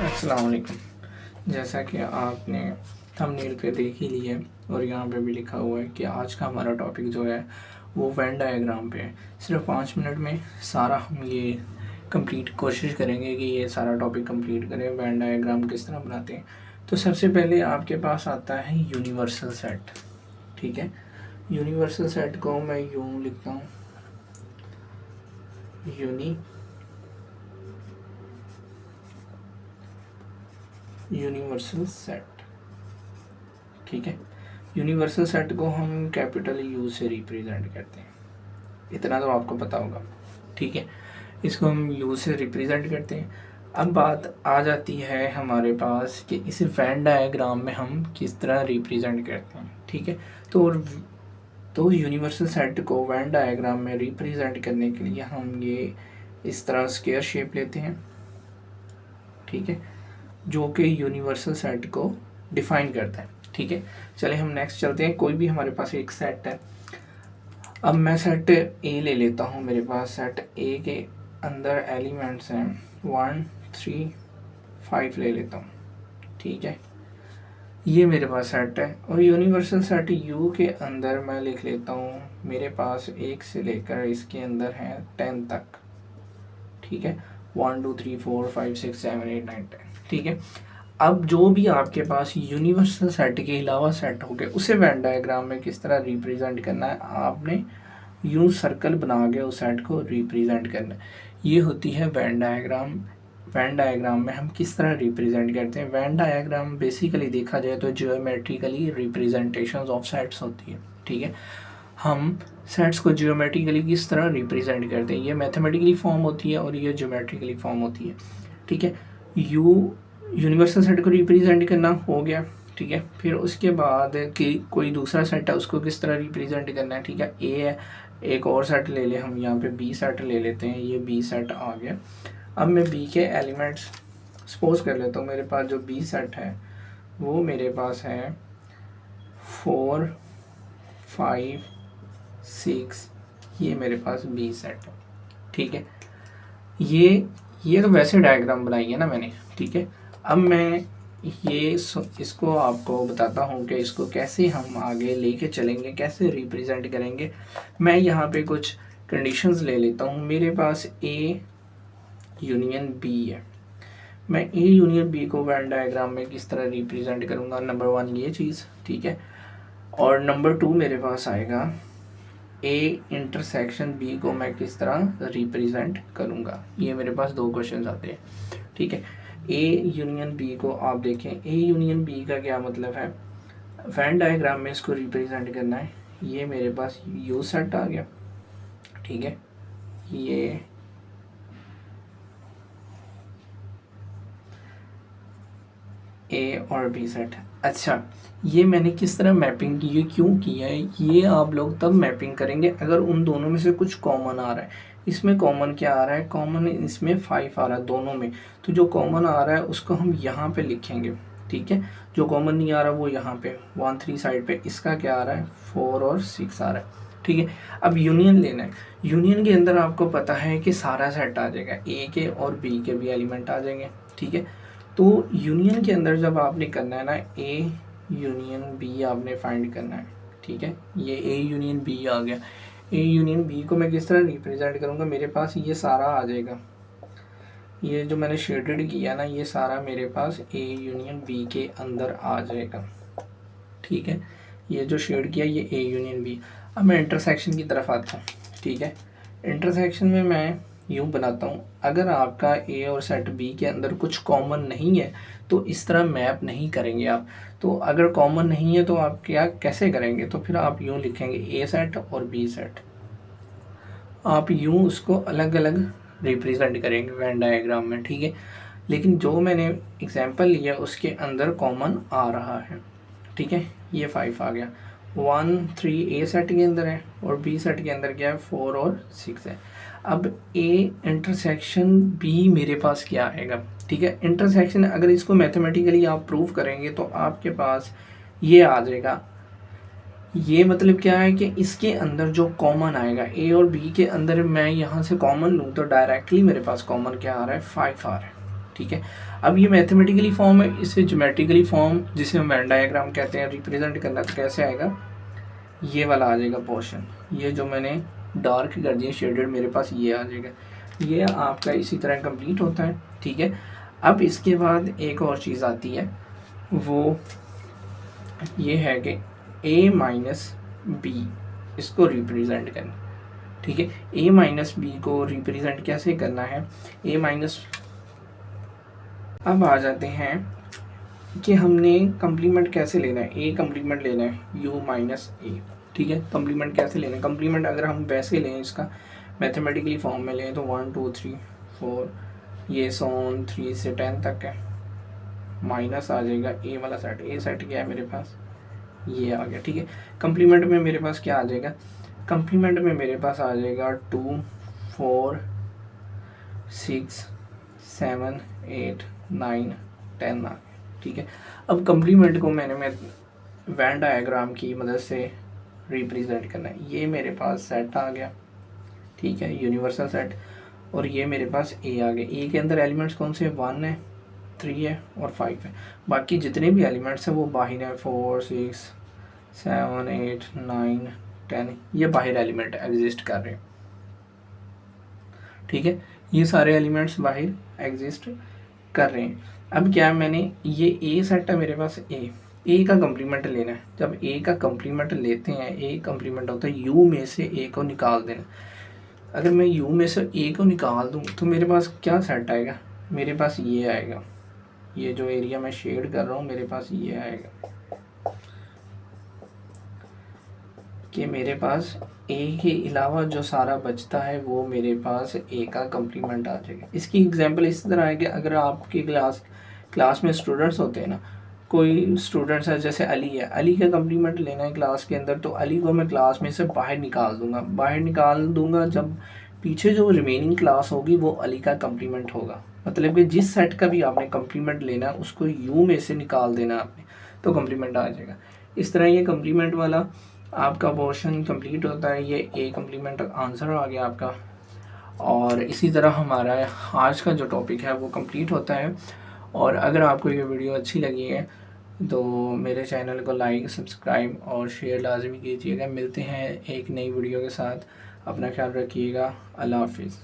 अस्सलाम वालेकुम। जैसा कि आपने थंबनेल पे देख ही लिया है और यहाँ पे भी लिखा हुआ है कि आज का हमारा टॉपिक जो है वो वेन डायग्राम पे है। सिर्फ 5 मिनट में सारा हम ये कंप्लीट कोशिश करेंगे कि ये सारा टॉपिक कंप्लीट करें, वेन डायग्राम किस तरह बनाते हैं। तो सबसे पहले आपके पास आता है यूनिवर्सल सेट। ठीक है, यूनिवर्सल सेट को मैं यूँ लिखता हूँ, यूनिवर्सल सेट। ठीक है, यूनिवर्सल सेट को हम कैपिटल यू से रिप्रेजेंट करते हैं, इतना तो आपको पता होगा। ठीक है, इसको हम यू से रिप्रेजेंट करते हैं। अब बात आ जाती है हमारे पास कि इस वेन डायग्राम में हम किस तरह रिप्रेजेंट करते हैं। ठीक है, तो यूनिवर्सल सेट को वेन डायग्राम में रिप्रेजेंट करने के लिए हम ये इस तरह स्क्वायर शेप लेते हैं। ठीक है, जो कि यूनिवर्सल सेट को डिफाइन करता है। ठीक है, चले हम नेक्स्ट चलते हैं। कोई भी हमारे पास एक सेट है। अब मैं सेट ए ले लेता हूँ। मेरे पास सेट ए के अंदर एलिमेंट्स हैं 1 3 5 ले लेता हूँ। ठीक है, ये मेरे पास सेट है। और यूनिवर्सल सेट यू के अंदर मैं लिख लेता हूँ, मेरे पास 1 से लेकर इसके अंदर है 10 तक। ठीक है, 1 2 3 4 5 6 7 8 9 10। ठीक है, अब जो भी आपके पास यूनिवर्सल सेट के अलावा सेट हो गए उसे वेन डायग्राम में किस तरह रिप्रेजेंट करना है, आपने यूं सर्कल बना के उस सेट को रिप्रेजेंट करना है। ये होती है वेन डायग्राम। वेन डायग्राम में हम किस तरह रिप्रेजेंट करते हैं। वेन डायग्राम बेसिकली देखा जाए तो जियोमेट्रिकली रिप्रेजेंटेशंस ऑफ सेट्स होती है। ठीक है, हम सेट्स को जियोमेट्रिकली किस तरह रिप्रेजेंट करते हैं, ये मैथमेटिकली फॉर्म होती है और ये ज्योमेट्रिकली फॉर्म होती है। ठीक है, यूनिवर्सल सेट को रिप्रेजेंट करना हो गया। ठीक है, फिर उसके बाद कि कोई दूसरा सेट है उसको किस तरह रिप्रेजेंट करना है। ठीक है, ए है, एक और सेट ले ले, हम यहाँ पे बी सेट ले लेते हैं। ये बी सेट आ गया। अब मैं बी के एलिमेंट्स सपोज कर लेता हूँ। मेरे पास जो बी सेट है वो मेरे पास है 4 5 6, ये मेरे पास बी सेट है। ठीक है, ये तो वैसे डायग्राम बनाई है ना मैंने। ठीक है, अब मैं इसको आपको बताता हूँ कि इसको कैसे हम आगे लेके चलेंगे, कैसे रिप्रेजेंट करेंगे। मैं यहाँ पे कुछ कंडीशंस ले लेता हूँ। मेरे पास ए यूनियन बी है। मैं ए यूनियन बी को वेन डायग्राम में किस तरह रिप्रेजेंट करूँगा, नंबर 1 ये चीज़। ठीक है, और नंबर 2 मेरे पास आएगा ए इंटरसेक्शन बी को मैं किस तरह रिप्रेजेंट करूँगा। ये मेरे पास 2 क्वेश्चन आते हैं। ठीक है, ए यूनियन बी को आप देखें, ए यूनियन बी का क्या मतलब है। वेन डायग्राम में इसको रिप्रेजेंट करना है। ये मेरे पास यू सेट आ गया। ठीक है, ये ए और बी सेट है। अच्छा, ये मैंने किस तरह मैपिंग की, ये क्यों किया है, ये आप लोग तब मैपिंग करेंगे अगर उन दोनों में से कुछ कॉमन आ रहा है। इसमें कॉमन क्या आ रहा है, कॉमन इसमें 5 आ रहा है दोनों में। तो जो कॉमन आ रहा है उसको हम यहाँ पे लिखेंगे। ठीक है, जो कॉमन नहीं आ रहा वो यहाँ पे 1 3 साइड पे इसका क्या आ रहा है 4 और 6 आ रहा है। ठीक है, अब यूनियन लेना है। यूनियन के अंदर आपको पता है कि सारा सेट आ जाएगा, ए के और बी के भी एलिमेंट आ जाएंगे। ठीक है, तो यूनियन के अंदर जब आपने करना है ना, ए यूनियन बी आपने फाइंड करना है। ठीक है, ये ए यूनियन बी आ गया। ए यूनियन बी को मैं किस तरह रिप्रेजेंट करूँगा, मेरे पास ये सारा आ जाएगा। ये जो मैंने शेडेड किया ना, ये सारा मेरे पास ए यूनियन बी के अंदर आ जाएगा। ठीक है, ये जो शेड किया ये ए यूनियन बी। अब मैं इंटरसेक्शन की तरफ आता हूँ। ठीक है, इंटरसेक्शन में मैं यूँ बनाता हूँ, अगर आपका ए और सेट बी के अंदर कुछ कॉमन नहीं है तो इस तरह मैप नहीं करेंगे आप। तो अगर कॉमन नहीं है तो आप क्या कैसे करेंगे, तो फिर आप यूँ लिखेंगे ए सेट और बी सेट। आप यूँ उसको अलग अलग रिप्रेजेंट करेंगे वेन डायग्राम में। ठीक है, लेकिन जो मैंने एग्जांपल लिया उसके अंदर कॉमन आ रहा है। ठीक है, ये 5 आ गया। 1 3 ए सेट के अंदर है और बी सेट के अंदर क्या है 4 और 6 है। अब ए इंटरसेक्शन बी मेरे पास क्या आएगा। ठीक है, इंटरसेक्शन अगर इसको मैथमेटिकली आप प्रूव करेंगे तो आपके पास ये आ जाएगा। ये मतलब क्या है कि इसके अंदर जो कॉमन आएगा ए और बी के अंदर, मैं यहाँ से कॉमन लूँ तो डायरेक्टली मेरे पास कॉमन क्या आ रहा है 5 आ रहा है। ठीक है। अब ये मैथमेटिकली फॉर्म है, इसे ज्योमेट्रिकली फॉर्म जिसे हम वेन डायग्राम कहते हैं रिप्रेजेंट करना, तो कैसे आएगा, ये वाला आ जाएगा पोर्शन, ये जो मैंने डार्क कर दिया शेडेड मेरे पास ये आ जाएगा, ये आपका इसी तरह कंप्लीट होता है। ठीक है। अब इसके बाद एक और चीज़ आती है, वो ये है कि a माइनस बी इसको रिप्रेजेंट करना। ठीक है। a माइनस बी को रिप्रेजेंट कैसे करना है, a माइनस, अब आ जाते हैं कि हमने कंप्लीमेंट कैसे लेना है, a कंप्लीमेंट लेना है u माइनस ए। ठीक है। कंप्लीमेंट कैसे लेना है, कंप्लीमेंट अगर हम वैसे लें इसका मैथमेटिकली फॉर्म में लें तो 1 2 3 4 ये सोन 3 से 10 तक है, माइनस आ जाएगा ए वाला सेट, ए सेट क्या है मेरे पास, ये आ गया। ठीक है। कंप्लीमेंट में मेरे पास क्या आ जाएगा, कंप्लीमेंट में मेरे पास आ जाएगा 2 4 6 7 8 9 10 आ गया। ठीक है। अब कंप्लीमेंट को मैं वेन डायग्राम की मदद से रिप्रेजेंट करना है, ये मेरे पास सेट आ गया। ठीक है, यूनिवर्सल सेट, और ये मेरे पास ए आ गया। ए के अंदर एलिमेंट्स कौन से, 1 है 3 है और 5 है, बाकी जितने भी एलिमेंट्स हैं वो बाहर हैं, 4 6 7 8 9 10, ये बाहर एलिमेंट एग्जिस्ट कर रहे हैं। ठीक है, ये सारे एलिमेंट्स बाहर एग्जिस्ट कर रहे हैं। अब क्या मैंने ये ए सेट है मेरे पास, ए का कंप्लीमेंट लेना है। जब ए का कंप्लीमेंट लेते हैं, ए कंप्लीमेंट होता है यू में से ए को निकाल देना। अगर मैं यू में से ए को निकाल दूं तो मेरे पास क्या सेट आएगा, मेरे पास ये आएगा, ये जो एरिया मैं शेड कर रहा हूँ मेरे पास ये आएगा कि मेरे पास ए के अलावा जो सारा बचता है वो मेरे पास ए का कंप्लीमेंट आ जाएगा। इसकी एग्जांपल इस तरह है कि अगर आपकी क्लास में स्टूडेंट्स होते हैं ना, कोई स्टूडेंट्स है जैसे अली है, अली का कंप्लीमेंट लेना है क्लास के अंदर, तो अली को मैं क्लास में से बाहर निकाल दूंगा। जब पीछे जो रिमेनिंग क्लास होगी वो अली का कंप्लीमेंट होगा। मतलब कि जिस सेट का भी आपने कंप्लीमेंट लेना है उसको यू में से निकाल देना आपने, तो कंप्लीमेंट आ जाएगा। इस तरह ये कंप्लीमेंट वाला आपका पोर्शन कंप्लीट होता है। ये ए कंप्लीमेंट आंसर आ गया आपका। और इसी तरह हमारा आज का जो टॉपिक है वो कंप्लीट होता है। और अगर आपको ये वीडियो अच्छी लगी है तो मेरे चैनल को लाइक सब्सक्राइब और शेयर लाजमी कीजिएगा। मिलते हैं एक नई वीडियो के साथ, अपना ख्याल रखिएगा। अल्लाह हाफिज़।